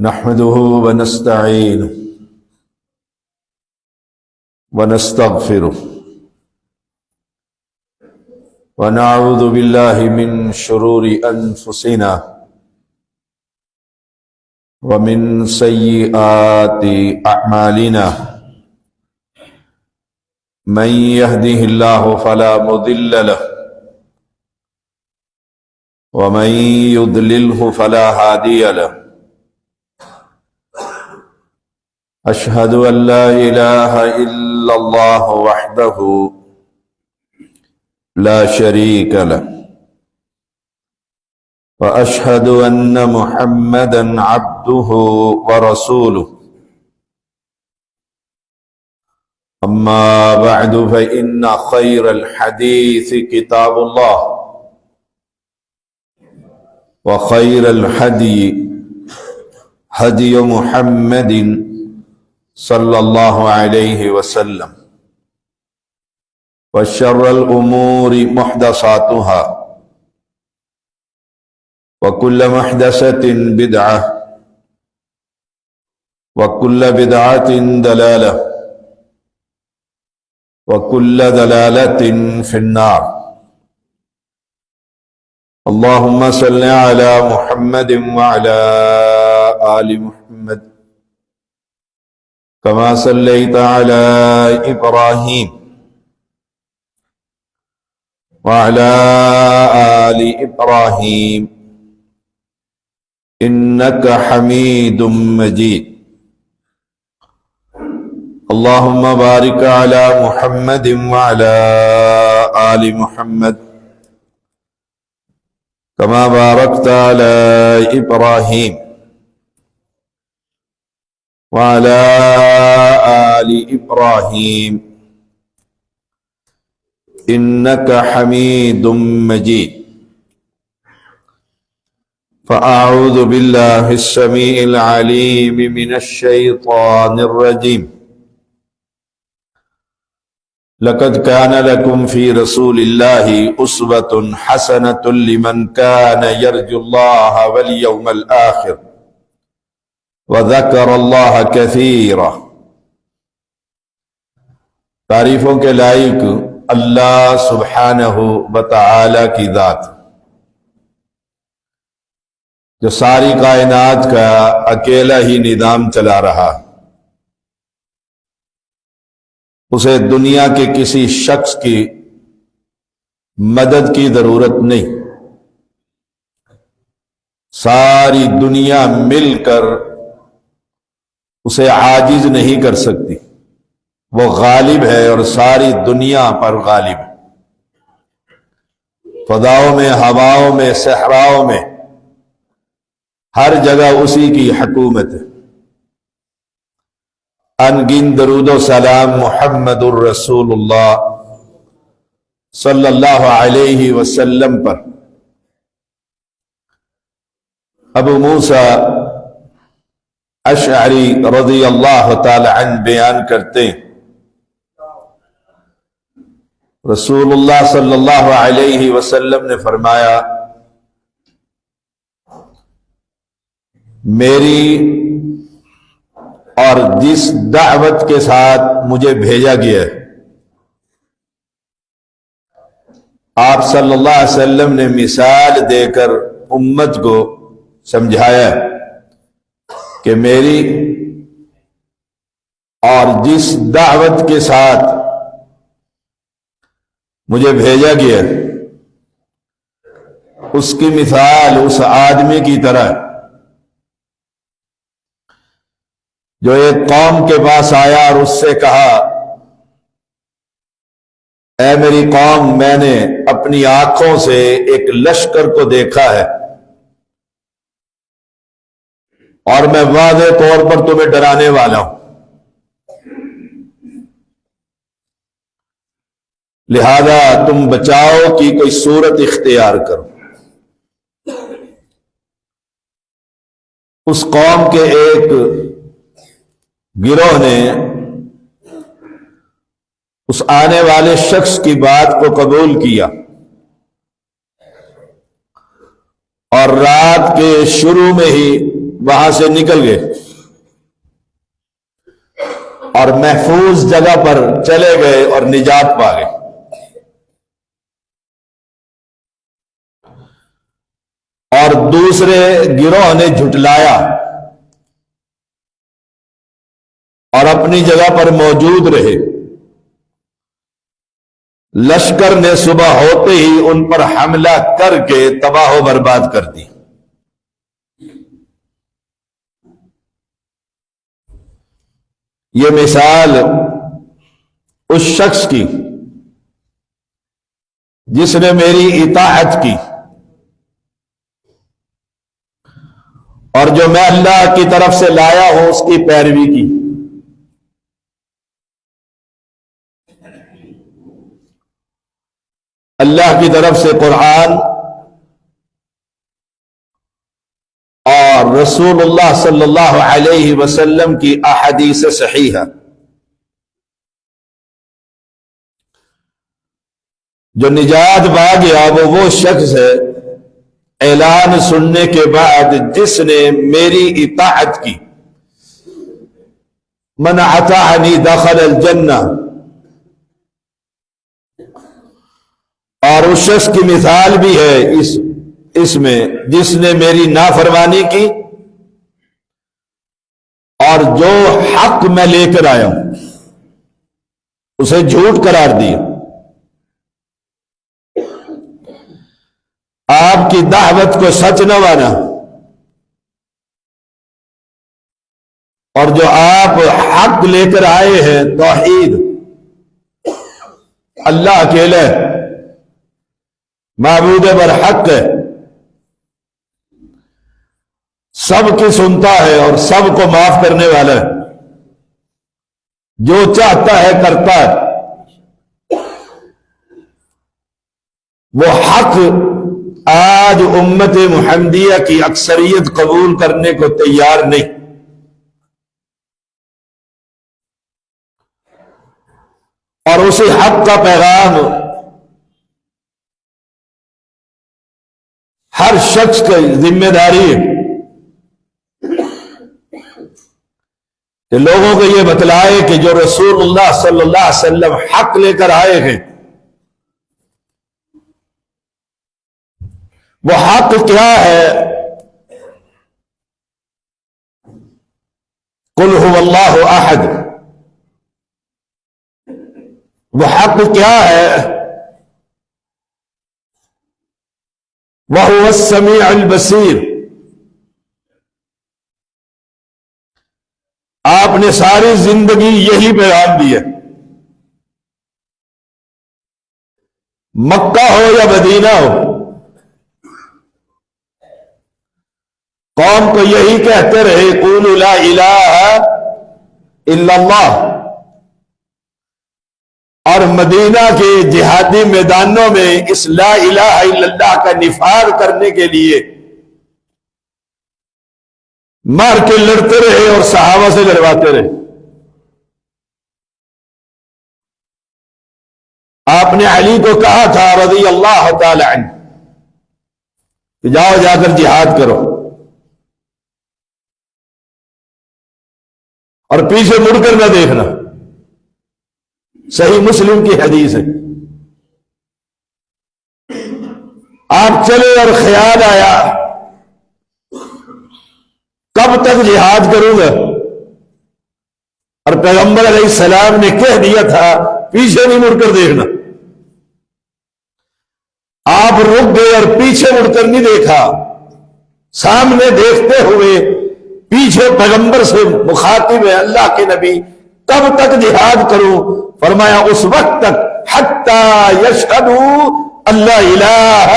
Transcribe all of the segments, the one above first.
نحمده ونستعينه ونستغفره ونعوذ بالله من شرور أنفسنا ومن سيئات أعمالنا من يهده الله فلا مضل له ومن يضلله فلا هادي له أشهد أن لا إله إلا الله وحده لا شريك له وأشهد أن محمدا عبده ورسوله أما بعد فإن خير الحديث كتاب الله وخير الهدي هدي محمد صلى الله عليه وسلم وشر الأمور محدثاتها وكل محدثة بدعة وكل بدعة ضلالة وكل ضلالة في النار اللهم صل على محمد وعلى آل محمد كما صليت على إبراهيم وعلى آل إبراهيم إنك حميد مجيد اللهم بارك على محمد وعلى آل محمد كما باركت على إبراهيم وعلى آل إبراهيم إنك حميد مجيد فأعوذ بالله السميع العليم من الشيطان الرجيم لقد كان لكم في رسول الله أسوة حسنة لمن كان يرجو الله واليوم الآخر وذكر اللہ کثیرا۔ تعریفوں کے لائق اللہ سبحانہ وتعالی کی ذات جو ساری کائنات کا اکیلا ہی نظام چلا رہا، اسے دنیا کے کسی شخص کی مدد کی ضرورت نہیں، ساری دنیا مل کر اسے عاجز نہیں کر سکتی، وہ غالب ہے اور ساری دنیا پر غالب ہے، فضاؤں میں، ہواؤں میں، صحراؤں میں، ہر جگہ اسی کی حکومت ہے۔ ان گن درود و سلام محمد الرسول اللہ صلی اللہ علیہ وسلم پر۔ ابو موسیٰ اشعری رضی اللہ تعالی عنہ بیان کرتے ہیں، رسول اللہ صلی اللہ علیہ وسلم نے فرمایا، میری اور جس دعوت کے ساتھ مجھے بھیجا گیا ہے، آپ صلی اللہ علیہ وسلم نے مثال دے کر امت کو سمجھایا کہ میری اور جس دعوت کے ساتھ مجھے بھیجا گیا اس کی مثال اس آدمی کی طرح جو ایک قوم کے پاس آیا اور اس سے کہا، اے میری قوم، میں نے اپنی آنکھوں سے ایک لشکر کو دیکھا ہے اور میں واضح طور پر تمہیں ڈرانے والا ہوں، لہذا تم بچاؤ کی کوئی صورت اختیار کرو۔ اس قوم کے ایک گروہ نے اس آنے والے شخص کی بات کو قبول کیا اور رات کے شروع میں ہی وہاں سے نکل گئے اور محفوظ جگہ پر چلے گئے اور نجات پا گئے۔ اور دوسرے گروہ نے جھٹلایا اور اپنی جگہ پر موجود رہے۔ لشکر نے صبح ہوتے ہی ان پر حملہ کر کے تباہ و برباد کر دی۔ یہ مثال اس شخص کی جس نے میری اطاعت کی اور جو میں اللہ کی طرف سے لایا ہوں اس کی پیروی کی۔ اللہ کی طرف سے قرآن اور رسول اللہ صلی اللہ علیہ وسلم کی احادیث صحیحہ، جو نجات پا گیا وہ شخص ہے اعلان سننے کے بعد جس نے میری اطاعت کی۔ من اطاعنی دخل الجنہ، اور اس شخص کی مثال بھی ہے اس میں جس نے میری نافرمانی کی اور جو حق میں لے کر آیا ہوں اسے جھوٹ قرار دیا۔ آپ کی دعوت کو سچ نہ مانا اور جو آپ حق لے کر آئے ہیں توحید، اللہ اکیلے معبود برحق ہے، سب کی سنتا ہے اور سب کو معاف کرنے والا ہے، جو چاہتا ہے کرتا ہے۔ وہ حق آج امت محمدیہ کی اکثریت قبول کرنے کو تیار نہیں۔ اور اسی حق کا پیغام ہر شخص کی ذمہ داری ہے کہ لوگوں کو یہ بتلائے کہ جو رسول اللہ صلی اللہ علیہ وسلم حق لے کر آئے ہیں وہ حق کیا ہے۔ قل هو اللہ احد، وہ حق کیا ہے؟ وَهُوَ السَّمِيعُ الْبَصِيرُ۔ آپ نے ساری زندگی یہی پیغام دیا، مکہ ہو یا مدینہ ہو، قوم کو یہی کہتے رہے قولوا لا الہ الا اللہ، اور مدینہ کے جہادی میدانوں میں اس لا الہ الا اللہ کا نفاذ کرنے کے لیے مار کے لڑتے رہے اور صحابہ سے لڑواتے رہے۔ آپ نے علی کو کہا تھا رضی اللہ تعالی عنہ کہ جاؤ جا کر جہاد کرو، اور پیچھے مڑ کر نہ دیکھنا، صحیح مسلم کی حدیث ہے۔ آپ چلے اور خیال آیا کب تک جہاد کروں گا، اور پیغمبر علیہ السلام نے کہہ دیا تھا پیچھے نہیں مڑ کر دیکھنا۔ آپ رک گئے اور پیچھے مڑ کر نہیں دیکھا، سامنے دیکھتے ہوئے پیچھے پیغمبر سے مخاطب ہے اللہ کے نبی کب تک جہاد کروں؟ فرمایا اس وقت تک حتی یشہدوا اللہ الہ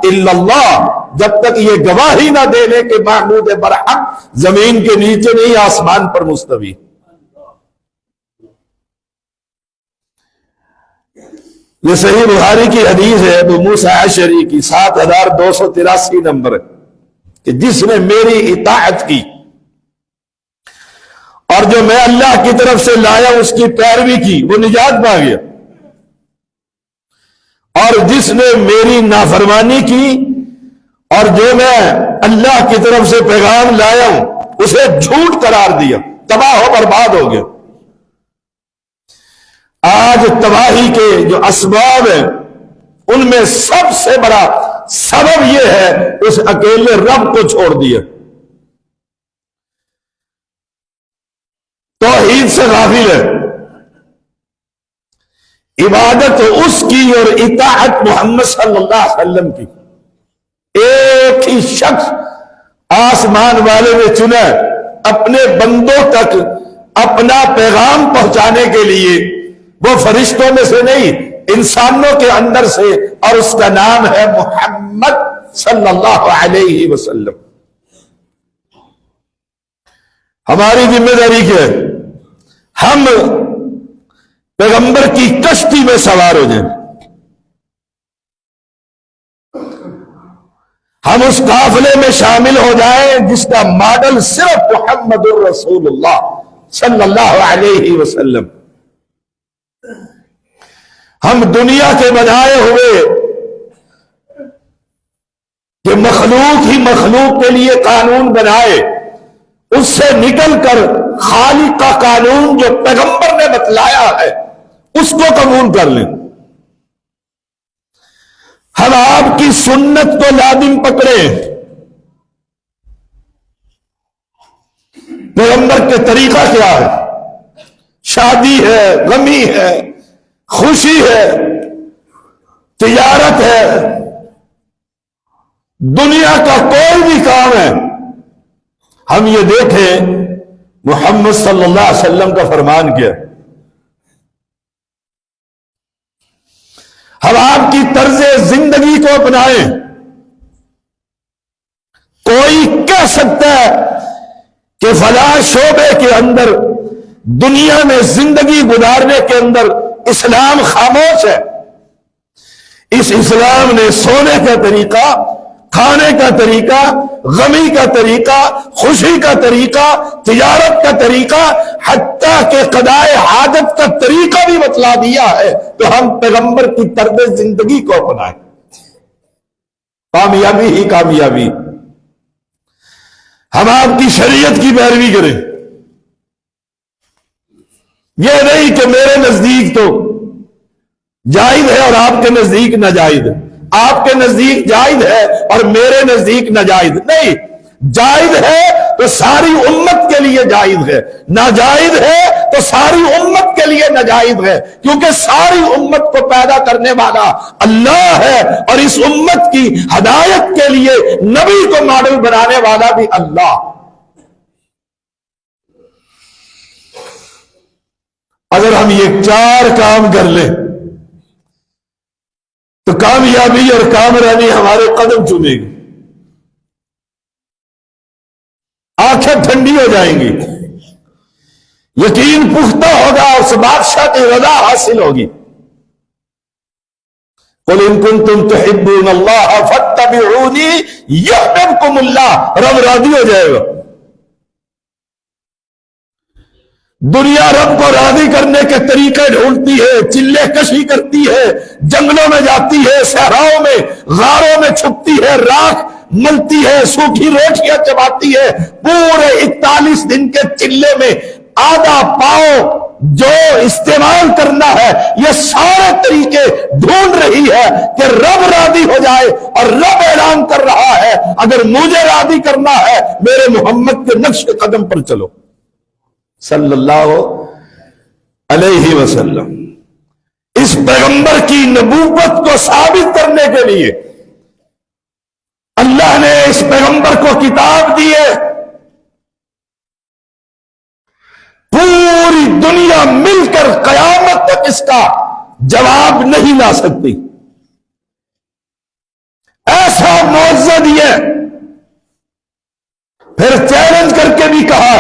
الا اللہ، جب تک یہ گواہی نہ دے لے کہ معبود برحق زمین کے نیچے نہیں آسمان پر مستوی۔ یہ صحیح بخاری کی حدیث ہے ابو موسیٰ اشعری کی 7283 نمبر ہے کہ جس نے میری اطاعت کی اور جو میں اللہ کی طرف سے لایا اس کی پیروی کی وہ نجات پا گیا، اور جس نے میری نافرمانی کی اور جو میں اللہ کی طرف سے پیغام لایا ہوں اسے جھوٹ قرار دیا، تباہ و برباد ہو گیا۔ آج تباہی کے جو اسباب ہیں ان میں سب سے بڑا سبب یہ ہے اس اکیلے رب کو چھوڑ دیا، توحید سے غافل ہے، عبادت اس کی اور اطاعت محمد صلی اللہ علیہ وسلم کی۔ ایک ہی شخص آسمان والے نے چنا اپنے بندوں تک اپنا پیغام پہنچانے کے لیے، وہ فرشتوں میں سے نہیں انسانوں کے اندر سے، اور اس کا نام ہے محمد صلی اللہ علیہ وسلم۔ ہماری ذمہ داری کیا ہے؟ ہم پیغمبر کی کشتی میں سوار ہو جائیں، ہم اس قافلے میں شامل ہو جائیں جس کا ماڈل صرف محمد الرسول اللہ صلی اللہ علیہ وسلم۔ ہم دنیا کے بنائے ہوئے کہ مخلوق ہی مخلوق کے لیے قانون بنائے، اس سے نکل کر خالق کا قانون جو پیغمبر نے بتلایا ہے اس کو قبول کر لیں۔ ہم آپ کی سنت کو لازم پکڑیں، پیغمبر کے طریقہ کیا ہے؟ شادی ہے، غمی ہے، خوشی ہے، تجارت ہے، دنیا کا کوئی بھی کام ہے، ہم یہ دیکھیں محمد صلی اللہ علیہ وسلم کا فرمان کیا، ہم آپ کی طرز زندگی کو اپنائیں۔ کوئی کہہ سکتا ہے کہ فلاں شعبے کے اندر دنیا میں زندگی گزارنے کے اندر اسلام خاموش ہے، اس اسلام نے سونے کا طریقہ، کھانے کا طریقہ، غمی کا طریقہ، خوشی کا طریقہ، تجارت کا طریقہ، حتیٰ کہ قضائے حاجت کا طریقہ بھی بتلا دیا ہے، تو ہم پیغمبر کی طرز زندگی کو اپنائیں، کامیابی ہی کامیابی۔ ہم آپ کی شریعت کی پیروی کریں، یہ نہیں کہ میرے نزدیک تو جائز ہے اور آپ کے نزدیک ناجائز ہے، آپ کے نزدیک جائز ہے اور میرے نزدیک ناجائز نہیں۔ جائز ہے تو ساری امت کے لیے جائز ہے، ناجائز ہے تو ساری امت کے لیے ناجائز ہے، کیونکہ ساری امت کو پیدا کرنے والا اللہ ہے، اور اس امت کی ہدایت کے لیے نبی کو ماڈل بنانے والا بھی اللہ۔ اگر ہم یہ چار کام کر لیں تو کامیابی اور کامرانی ہمارے قدم چومے گی، آنکھیں ٹھنڈی ہو جائیں گی، یقین پختہ ہوگا، اس بادشاہ کی رضا حاصل ہوگی۔ قل ان کنتم تحبون اللہ فاتبعونی یحببکم اللہ، رب راضی ہو جائے گا۔ دنیا رب کو راضی کرنے کے طریقے ڈھونڈتی ہے، چلے کشی کرتی ہے، جنگلوں میں جاتی ہے، صحراؤں میں غاروں میں چھپتی ہے، راکھ ملتی ہے، سوکھی روٹیاں چباتی ہے، پورے 41 دن کے چلے میں آدھا پاؤ جو استعمال کرنا ہے، یہ سارے طریقے ڈھونڈ رہی ہے کہ رب راضی ہو جائے، اور رب اعلان کر رہا ہے اگر مجھے راضی کرنا ہے میرے محمد کے نقش قدم پر چلو صلی اللہ علیہ وسلم۔ اس پیغمبر کی نبوت کو ثابت کرنے کے لیے اللہ نے اس پیغمبر کو کتاب دی ہے، پوری دنیا مل کر قیامت تک اس کا جواب نہیں لا سکتی، ایسا معجزہ دیا، پھر چیلنج کر کے بھی کہا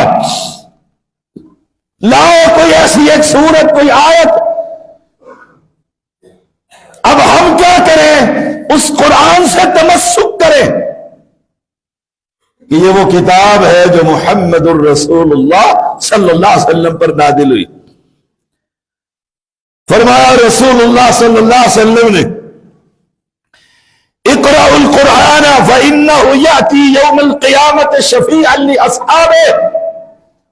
لاؤ کوئی ایسی ایک سورت، کوئی آیت۔ اب ہم کیا کریں؟ اس قرآن سے تمسک کریں کہ یہ وہ کتاب ہے جو محمد الرسول اللہ صلی اللہ علیہ وسلم پر نازل ہوئی۔ فرمایا رسول اللہ صلی اللہ علیہ وسلم نے اقرأوا القرآن فَإِنَّهُ يَأْتِي يَوْمَ الْقِيَامَةِ شَفِيعًا لِأَصْحَابِهِ۔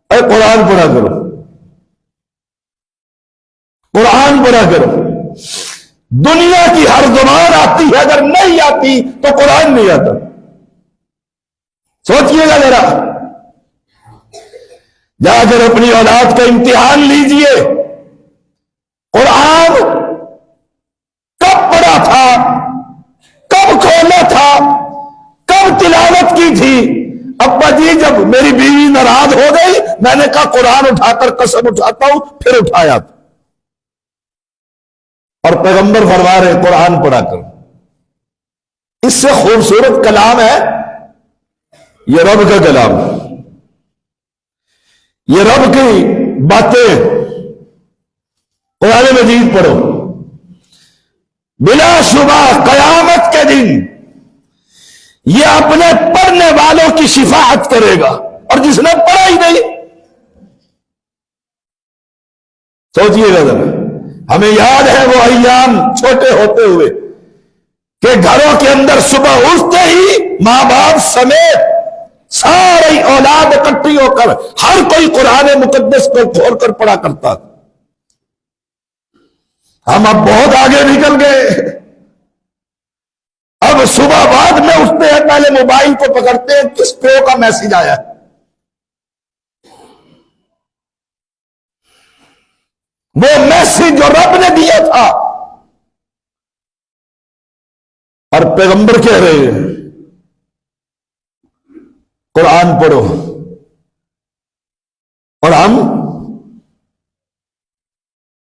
اے قرآن پڑھا کرو، قرآن پڑھا کرو۔ دنیا کی ہر زبان آتی ہے، اگر نہیں آتی تو قرآن نہیں آتا۔ سوچئے گا ذرا، جا کر اپنی اولاد کا امتحان لیجئے، قرآن کب پڑھا تھا، کب کھولا تھا، کب تلاوت کی تھی؟ ابا جی جب میری بیوی ناراض ہو گئی میں نے کہا قرآن اٹھا کر قسم اٹھاتا ہوں، پھر اٹھایا۔ اور پیغمبر فرما رہے قرآن پڑھا کر۔ اس سے خوبصورت کلام ہے یہ رب کا کلام، یہ رب کی باتیں۔ قرآن مجید پڑھو، بلا شبہ قیامت کے دن یہ اپنے پڑھنے والوں کی شفاعت کرے گا، اور جس نے پڑھا ہی نہیں، سوچئے گا ذرا۔ ہمیں یاد ہے وہ ایام چھوٹے ہوتے ہوئے کہ گھروں کے اندر صبح اٹھتے ہی ماں باپ سمیت ساری اولاد اکٹھی ہو کر ہر کوئی قرآن مقدس کو کھول کر پڑھا کرتا تھا۔ ہم اب بہت آگے نکل گئے، اب صبح بعد میں اٹھتے ہیں پہلے موبائل کو پکڑتے ہیں کس پیو کا میسج آیا ہے۔ وہ میسج جو رب نے دیا تھا، اور پیغمبر کہہ رہے ہیں قرآن پڑھو، اور ہم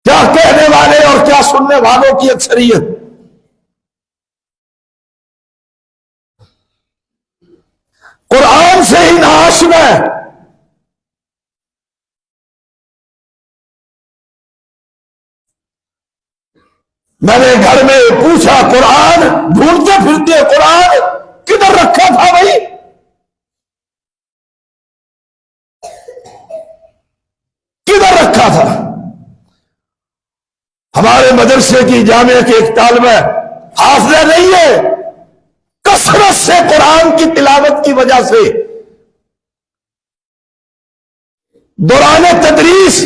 کیا کہنے والے اور کیا سننے والوں کی اکثریت۔ قرآن سے ہی ناآشنا ہے۔ میں نے گھر میں پوچھا قرآن ڈھونڈتے پھرتے قرآن کدھر رکھا تھا بھائی؟ کدھر رکھا تھا؟ ہمارے مدرسے کی جامعہ کے ایک طالبہ حافظہ نہیں ہے، کثرت سے قرآن کی تلاوت کی وجہ سے دوران تدریس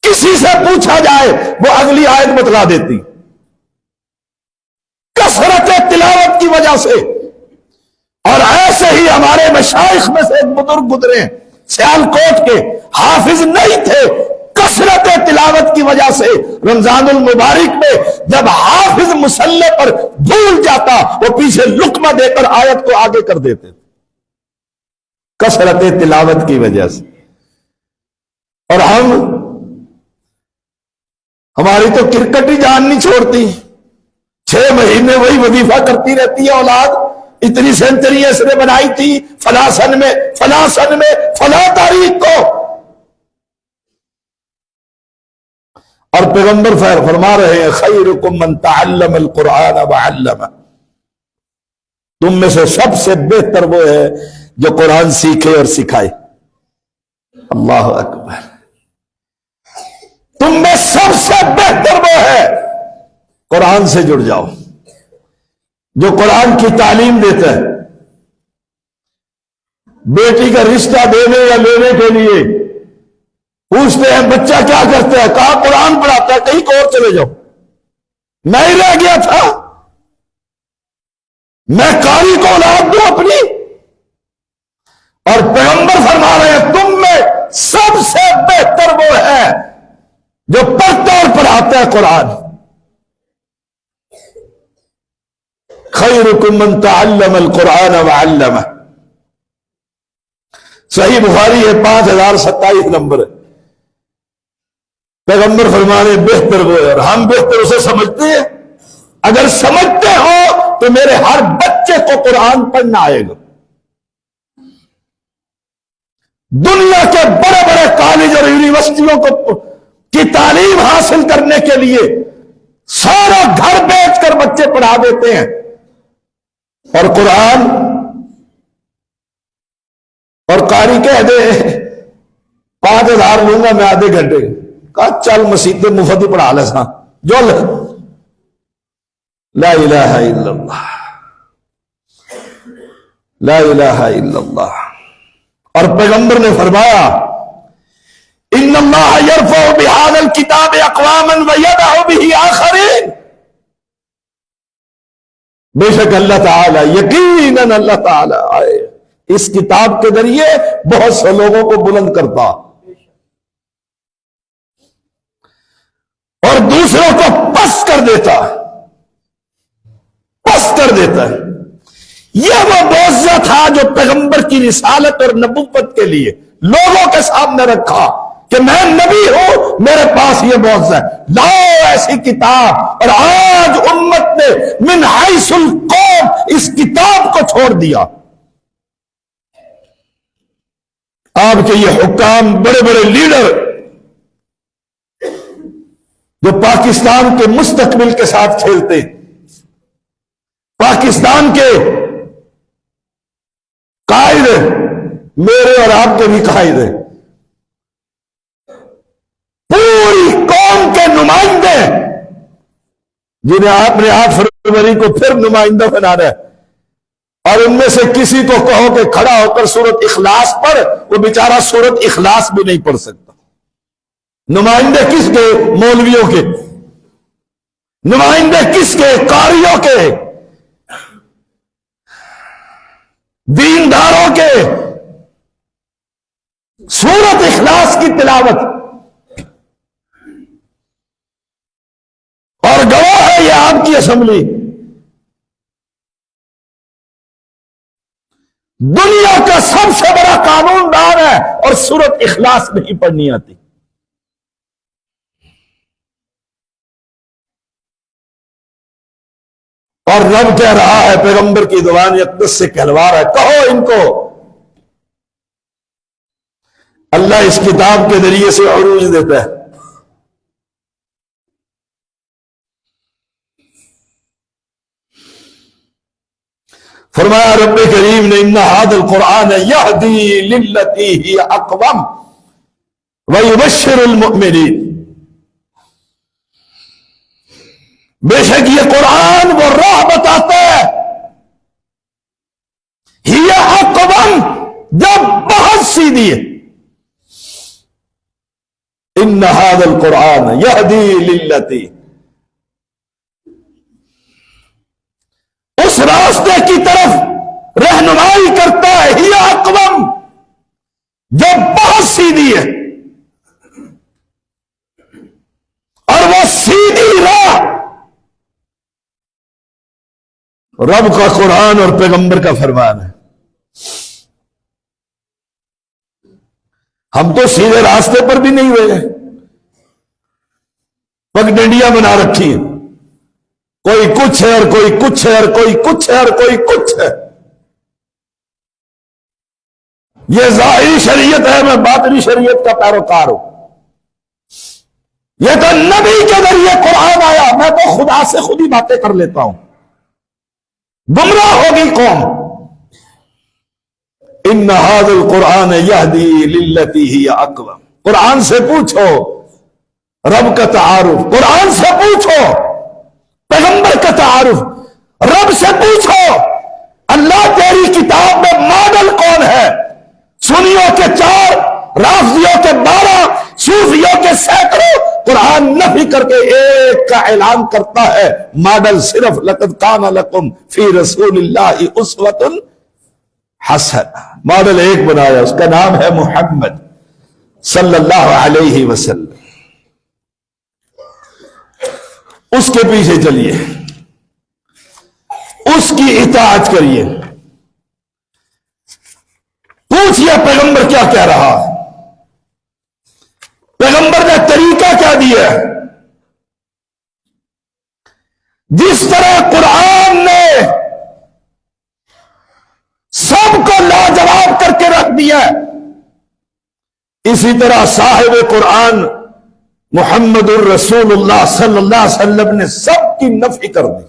کسی سے پوچھا جائے وہ اگلی آیت بتلا دیتی، کثرت تلاوت کی وجہ سے۔ اور ایسے ہی ہمارے مشائخ میں سے ایک بزرگ گزرے سیالکوٹ کے، حافظ نہیں تھے، کثرت تلاوت کی وجہ سے رمضان المبارک میں جب حافظ مصلی پر بھول جاتا وہ پیچھے لقمہ دے کر آیت کو آگے کر دیتے، کثرت تلاوت کی وجہ سے۔ اور ہماری تو کرکٹ ہی جان نہیں چھوڑتی، 6 مہینے وہی وظیفہ کرتی رہتی ہے اولاد، اتنی سینچری اس نے بنائی تھی فلاں سن میں فلاں تاریخ کو۔ اور پیغمبر فرما رہے ہیں خیرکم من تعلم القرآن وعلمہ، تم میں سے سب سے بہتر وہ ہے جو قرآن سیکھے اور سکھائے۔ اللہ اکبر، تم میں سب سے بہتر وہ ہے، قرآن سے جڑ جاؤ، جو قرآن کی تعلیم دیتا ہے۔ بیٹی کا رشتہ دینے یا لینے کے لیے پوچھتے ہیں بچہ کیا کرتا ہے، کہا قرآن پڑھاتا ہے، کہیں اور چلے جاؤ، میں ہی رہ گیا تھا، میں قاری کو اولاد دوں اپنی۔ اور پیغمبر فرما رہے ہیں تم میں سب سے بہتر وہ ہے جو پڑھتا اور پڑھاتا ہے قرآن۔ خیرکم من تعلم القرآن وعلمہ، صحیح بخاری ہے 5027 نمبر ہے۔ پیغمبر فرمانے بہتر وہ ہے، اور ہم بہتر اسے سمجھتے ہیں؟ اگر سمجھتے ہو تو میرے ہر بچے کو قرآن پڑھنا آئے گا۔ دنیا کے بڑے بڑے کالج اور یونیورسٹیوں کی تعلیم حاصل کرنے کے لیے سارا گھر بیچ کر بچے پڑھا دیتے ہیں، اور قرآن اور قاری کہہ دے 5000 لوں گا میں آدھے گھنٹے، کہا چل مسجد مفت ہی پڑھا لے سا جو لا الہ الا اللہ۔ لا الہ الا اللہ. اور پیغمبر نے فرمایا ان اللہ یرفع بہذا الکتاب اقواما ویضع بہ آخرین. بے شک اللہ تعالی، یقیناً اللہ تعالی آئے اس کتاب کے ذریعے بہت سے لوگوں کو بلند کرتا اور دوسروں کو پست کر دیتا ہے. یہ وہ معجزہ تھا جو پیغمبر کی رسالت اور نبوت کے لیے لوگوں کے سامنے رکھا کہ میں نبی ہوں، میرے پاس یہ معجزہ ہے، لاؤ ایسی کتاب. اور آج امت نے من حیث القوم اس کتاب کو چھوڑ دیا. آپ کے یہ حکام، بڑے بڑے لیڈر جو پاکستان کے مستقبل کے ساتھ کھیلتے، پاکستان کے قائد، میرے اور آپ کے بھی قائد ہیں، پوری قوم کے نمائندے جنہیں آپ نے 8 فروری کو پھر نمائندہ بنانا ہے، اور ان میں سے کسی کو کہو کہ کھڑا ہو کر سورت اخلاص پڑھ، وہ بیچارہ سورت اخلاص بھی نہیں پڑھ سکتا. نمائندے کس کے؟ مولویوں کے. نمائندے کس کے؟ قاریوں کے، دینداروں کے. سورت اخلاص کی تلاوت، اور گواہ ہے یہ آپ کی اسمبلی. دنیا کا سب سے بڑا قانون دان ہے اور سورت اخلاص نہیں پڑھنی آتی. اور رب کہہ رہا ہے، پیغمبر کی زبان اقدس سے کہلوا رہا ہے، کہو ان کو اللہ اس کتاب کے ذریعے سے عروج دیتا ہے. فرمایا رب کریم نے ان ھذا القرآن یہدی للتی ہی اقوم ویبشر المؤمنین. بے شک یہ قرآن وہ راہ بتاتا ہے، ہی اقوم جب بہت سیدھی ہے. ان ھذا القرآن یہدی للتی، اس راستے کی طرف رہنمائی کرتا ہے. ہی اقوم جب بہت سیدھی ہے، اور وہ سیدھی راہ رب کا قرآن اور پیغمبر کا فرمان ہے. ہم تو سیدھے راستے پر بھی نہیں ہوئے، پگڈنڈیاں بنا رکھی ہیں، کوئی کچھ ہے اور کوئی کچھ ہے اور کوئی کچھ ہے اور کوئی کچھ ہے. یہ ظاہری شریعت ہے، میں باطنی شریعت کا پیروکار ہوں. یہ تو نبی کے ذریعے قرآن آیا، میں تو خدا سے خود ہی باتیں کر لیتا ہوں. گمراہ ہوگی قوم. ان ھذا القرآن یہدی للتی ہی اقوم. قرآن سے پوچھو رب کا تعارف، قرآن سے پوچھو پیغمبر کا تعارف، رب سے پوچھو اللہ تیری کتاب میں ماڈل کون ہے. سنیوں کے 4، رافضیوں کے 12، صوفیوں کے سینکڑوں. قرآن نفی کر کے ایک کا اعلان کرتا ہے، ماڈل صرف لقد کان لکم فی رسول اللہ اسوۃ حسنہ. ماڈل ایک بنایا، اس کا نام ہے محمد صلی اللہ علیہ وسلم. اس کے پیچھے چلیے، اس کی اطاعت کریے. پوچھئے پیغمبر کیا کہہ رہا ہے، پیغمبر نے طریقہ کیا دیا ہے. جس طرح قرآن نے سب کو لاجواب کر کے رکھ دیا ہے، اسی طرح صاحب قرآن محمد الرسول اللہ صلی اللہ علیہ وسلم نے سب کی نفی کر دی.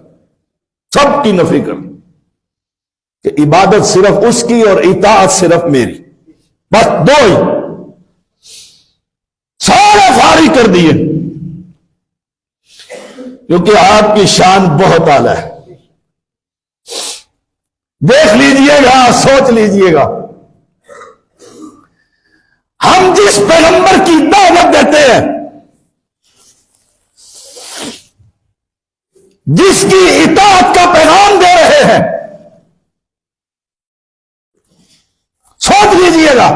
سب کی نفی کر دی کہ عبادت صرف اس کی اور اطاعت صرف میری، بس دو ہی. سارے فارغ کر دیے، کیونکہ آپ کی شان بہت اعلیٰ ہے. دیکھ لیجئے گا، سوچ لیجئے گا، ہم جس پیغمبر کی دعوت دیتے ہیں، جس کی اطاعت کا پیغام دے رہے ہیں، سوچ لیجئے گا،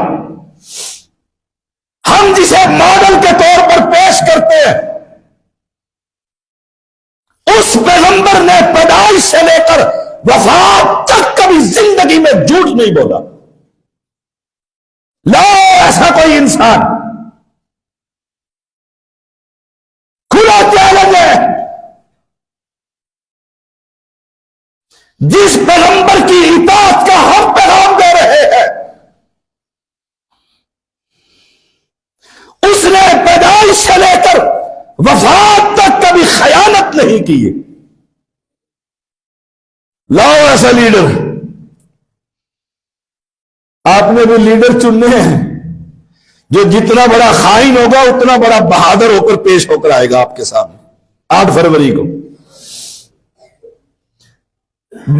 ہم جسے ماڈل کے طور پر پیش کرتے ہیں، اس پیغمبر نے پیدائش سے لے کر وفات تک کبھی زندگی میں جھوٹ نہیں بولا۔ لا ایسا کوئی انسان، کھلا چیلنج ہے، جس پیغمبر کی اطاعت کا ہم پیغام دے رہے ہیں، اس نے پیدائش سے لے کر وفات تک کبھی خیانت نہیں کی۔ لاؤ ایسا لیڈر، آپ نے بھی لیڈر چننے ہیں جو جتنا بڑا خائن ہوگا اتنا بڑا بہادر ہو کر پیش ہو کر آئے گا آپ کے سامنے 8 فروری کو۔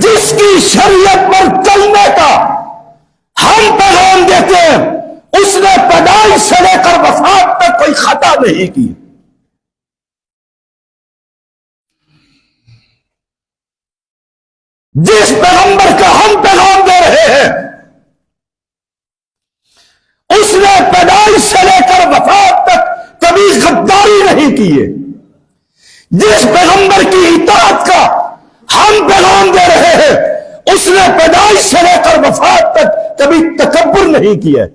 جس کی شریعت پر چلنے کا ہم پیغام دیتے ہیں، اس نے پیدائش سے لے کر وفات تک کوئی خطا نہیں کی۔ جس پیغمبر کا ہم پیغام دے رہے ہیں، اس نے پیدائش سے لے کر وفات تک کبھی غداری نہیں کی ہے۔ جس پیغمبر کی اطاعت کا ہم پیغام دے رہے ہیں، اس نے پیدائش سے لے کر وفات تک کبھی تکبر نہیں کیا ہے۔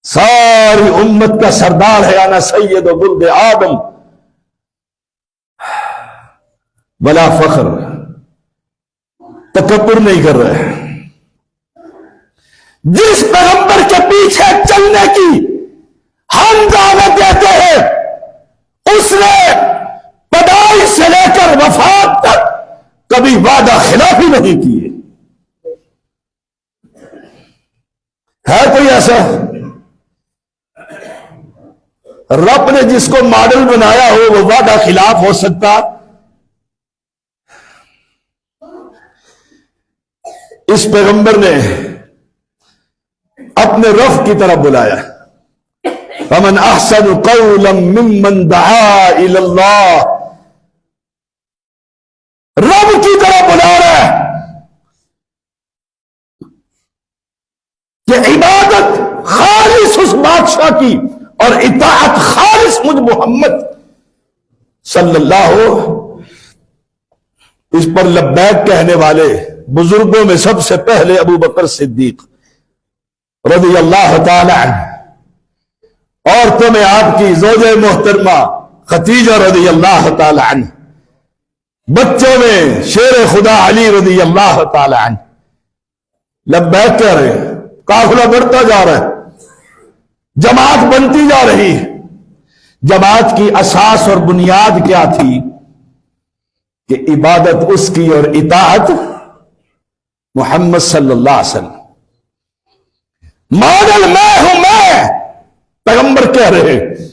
ساری امت کا سردار ہے، انا سید و ولد آدم بلا فخر، تکبر نہیں کر رہے۔ جس پیغمبر کے پیچھے چلنے کی ہم دعوت دیتے ہیں، اس نے پیدائش سے لے کر وفات تک کبھی وعدہ خلافی نہیں کی ہے۔ کوئی ایسا رب نے جس کو ماڈل بنایا ہو وہ وعدہ خلاف ہو سکتا؟ اس پیغمبر نے اپنے رب کی طرف بلایا، فمن احسن قولا ممن دعا الی اللہ، رب کی طرف بلا رہا ہے کہ عبادت خالص اس بادشاہ کی اور اطاعت خالص مجھ محمد صلی اللہ ہو۔ اس پر لبیک کہنے والے بزرگوں میں سب سے پہلے ابو بکر صدیق رضی اللہ تعالی عنہ، عورتوں میں آپ کی زوجہ محترمہ خدیجہ رضی اللہ تعالی عنہ، بچوں میں شیر خدا علی رضی اللہ تعالی عنہ، لبیک کہہ رہے ہیں، قافلہ بڑھتا جا رہا ہے، جماعت بنتی جا رہی ہے۔ جماعت کی اساس اور بنیاد کیا تھی؟ کہ عبادت اس کی اور اطاعت محمد صلی اللہ علیہ وسلم۔ ماڈل میں ہوں، میں پیغمبر کہہ رہے ہیں،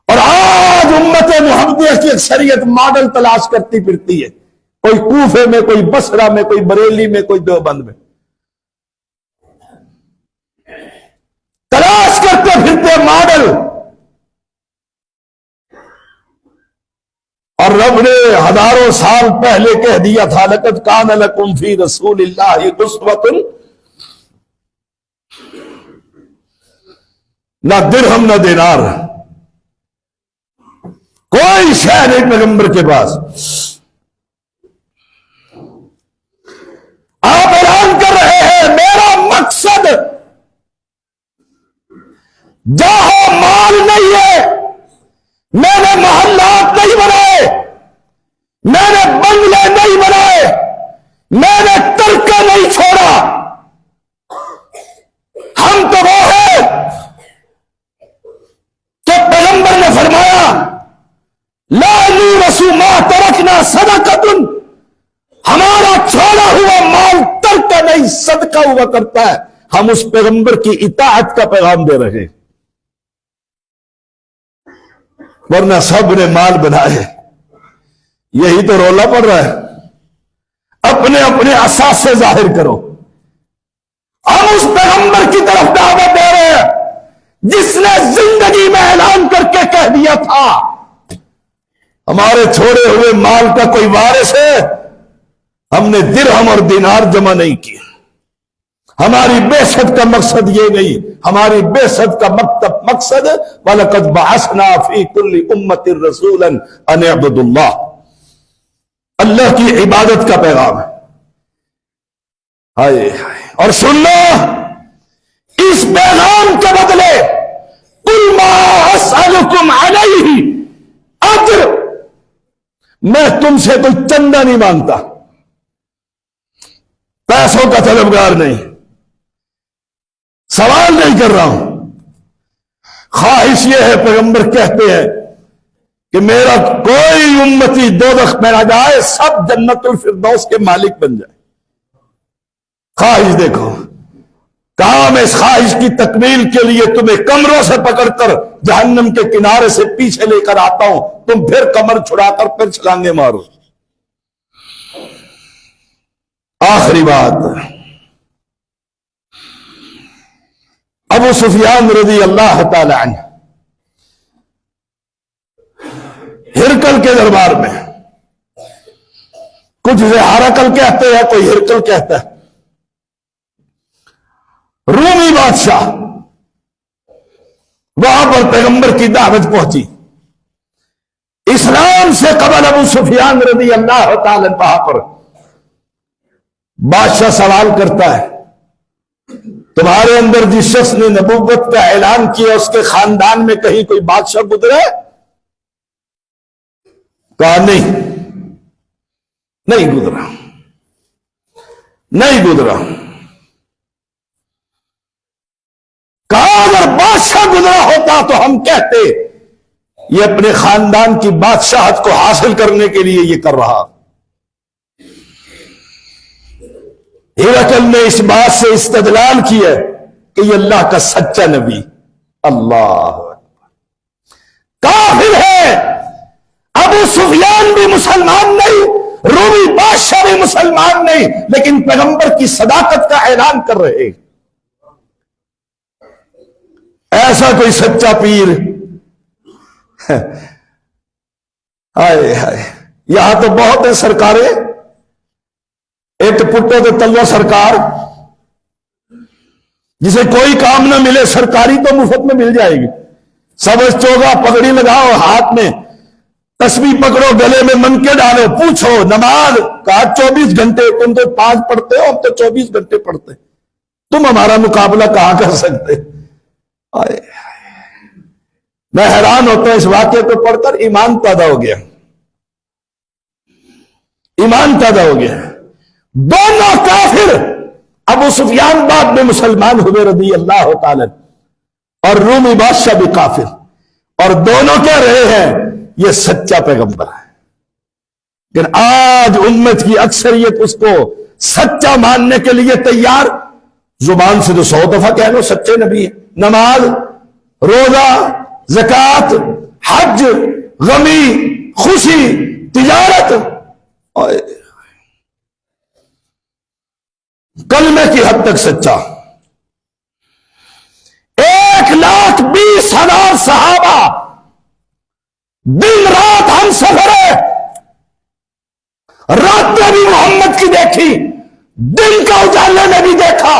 اور آج امت محمدیہ کی اکثریت ماڈل تلاش کرتی پھرتی ہے، کوئی کوفے میں، کوئی بصرہ میں، کوئی بریلی میں، کوئی دیوبند میں، تلاش کرتے پھرتے ماڈل۔ اور رب نے ہزاروں سال پہلے کہہ دیا تھا، لقد کان لکم فی رسول اللہ اسوۃ، نہ درہم نہ دینار، کوئی شے نہیں پیغمبر کے پاس۔ آپ اعلان کر رہے ہیں میرا مقصد جاہو مال نہیں ہے، میں نے محلات نہیں بنائے، میں نے بنگلے نہیں بنائے، میں نے ترکہ نہیں چھوڑا، ہم تو وہ ہیں کہ پیغمبر نے فرمایا لا نورث ما ترکنا صدقۃ، ہمارا چھوڑا ہوا مال ترکہ نہیں صدقہ ہوا کرتا ہے۔ ہم اس پیغمبر کی اطاعت کا پیغام دے رہے ہیں، ورنہ سب نے مال بنائے۔ یہی تو رولا پڑ رہا ہے، اپنے اپنے اساس سے ظاہر کرو. ہم اس پیغمبر کی طرف دعوت دے رہے ہیں جس نے زندگی میں اعلان کر کے کہہ دیا تھا ہمارے چھوڑے ہوئے مال کا کوئی وارث ہے. ہم نے درہم اور دینار جمع نہیں کیے. ہماری بعثت کا مقصد یہ نہیں. ہماری بعثت کا مقصد وَلَقَدْ بَعَثْنَا فِي كُلِّ أُمَّةٍ رَسُولًا أَنِ اعْبُدُوا اللَّهَ. اللہ کی عبادت کا پیغام ہے. ہائے اور سن لو اس پیغام کے بدلے قُلْ مَا أَسْأَلُكُمْ عَلَيْهِ أَجْرٍ، میں تم سے کوئی چندہ نہیں مانگتا، پیسوں کا طلبگار نہیں، سوال نہیں کر رہا ہوں. خواہش یہ ہے پیغمبر کہتے ہیں کہ میرا کوئی امتی دوزخ میں نہ جائے، سب جنت الفردوس کے مالک بن جائے. خواہش دیکھو کہاں میں اس خواہش کی تکمیل کے لیے تمہیں کمروں سے پکڑ کر جہنم کے کنارے سے پیچھے لے کر آتا ہوں، تم پھر کمر چھڑا کر پھر چھلانگے مارو. آخری بات، ابو سفیان رضی اللہ تعالی عنہ ہرکل کے دربار میں، کچھ اسے ہرکل کہتے ہیں، کوئی ہرکل کہتا ہے، رومی بادشاہ، وہاں پر پیغمبر کی دعوت پہنچی. اسلام سے قبل ابو سفیان رضی اللہ تعالی عنہ وہاں پر بادشاہ سوال کرتا ہے تمہارے اندر جس شخص نے نبوت کا اعلان کیا اس کے خاندان میں کہیں کوئی بادشاہ گزرے؟ کہا نہیں گزرا، نہیں گزرا. کہا اگر بادشاہ گزرا ہوتا تو ہم کہتے یہ اپنے خاندان کی بادشاہت کو حاصل کرنے کے لیے یہ کر رہا. ہرقل نے اس بات سے استدلال کیا کہ یہ اللہ کا سچا نبی. اللہ کافر ہے. ابو سفیان بھی مسلمان نہیں، رومی بادشاہ بھی مسلمان نہیں، لیکن پیغمبر کی صداقت کا اعلان کر رہے. ایسا کوئی سچا پیر ہائے ہائے. یہاں تو بہت ہیں سرکاریں، ایک پٹو تو تلوا سرکار، جسے کوئی کام نہ ملے سرکاری تو مفت میں مل جائے گی. سبز چوگا پگڑی لگاؤ، ہاتھ میں تسبیح پکڑو، گلے میں منکے ڈالو، پوچھو نماز کہا 24 گھنٹے، تم تو 5 پڑھتے ہو، ہم تو 24 گھنٹے پڑھتے، تم ہمارا مقابلہ کہاں کر سکتے. میں حیران ہوتا ہوں اس واقعے کو پڑھ کر. ایمان پیدا ہو گیا، ایمان پیدا ہو گیا. دونوں کافر، ابو سفیان بعد میں مسلمان ہوئے رضی اللہ تعالی، اور رومی بادشاہ بھی کافر، اور دونوں کہہ رہے ہیں یہ سچا پیغمبر ہے. لیکن آج امت کی اکثریت اس کو سچا ماننے کے لیے تیار. زبان سے تو 100 دفعہ کہہ لو سچے نبی ہے، نماز، روزہ، زکات، حج، غمی، خوشی، تجارت، کلمے کی حد تک سچا. 1,20,000 صحابہ دن رات ہم سفر ہے، رات میں بھی محمد کی دیکھی، دن کا اجالے میں بھی دیکھا.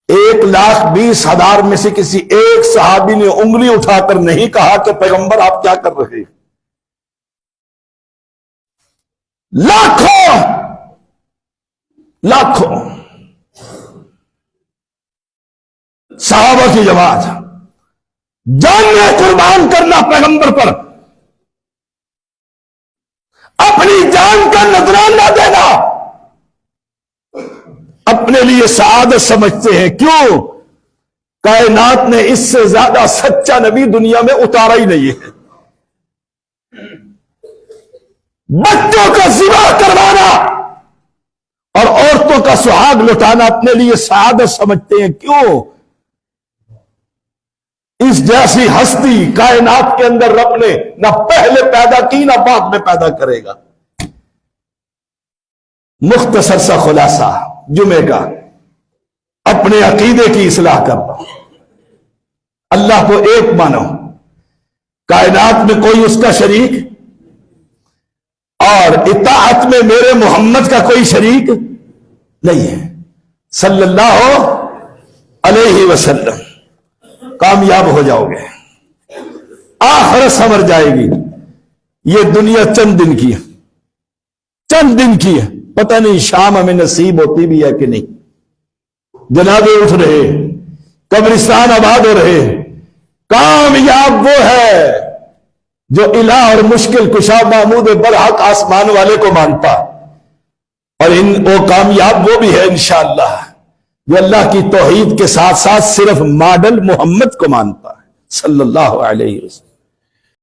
1,20,000 میں سے کسی ایک صحابی نے انگلی اٹھا کر نہیں کہا کہ پیغمبر آپ کیا کر رہے ہیں. لاکھوں صحابہ کی جماعت، جانیں قربان کرنا پیغمبر پر، اپنی جان کا نذرانہ دینا، اپنے لیے سعادت سمجھتے ہیں. کیوں؟ کائنات نے اس سے زیادہ سچا نبی دنیا میں اتارا ہی نہیں ہے. بچوں کا ذبح کروانا اور عورتوں کا سہاگ لٹانا اپنے لیے سعادت سمجھتے ہیں. کیوں؟ اس جیسی ہستی کائنات کے اندر رب نے نہ پہلے پیدا کی نہ بعد میں پیدا کرے گا. مختصر سا خلاصہ جمعے کا، اپنے عقیدے کی اصلاح کرنا، اللہ کو ایک مانو، کائنات میں کوئی اس کا شریک، اور اطاعت میں میرے محمد کا کوئی شریک نہیں ہے صلی اللہ علیہ وسلم، کامیاب ہو جاؤ گے، آخرت سنور جائے گی۔ یہ دنیا چند دن کی ہے، چند دن کی ہے، پتہ نہیں شام ہمیں نصیب ہوتی بھی ہے کہ نہیں، جنازے اٹھ رہے، قبرستان آباد ہو رہے۔ کامیاب وہ ہے جو الہ اور مشکل کشا محمود برحق آسمان والے کو مانتا، اور وہ کامیاب وہ بھی ہے انشاءاللہ جو اللہ کی توحید کے ساتھ ساتھ صرف ماڈل محمد کو مانتا ہے صلی اللہ علیہ وسلم۔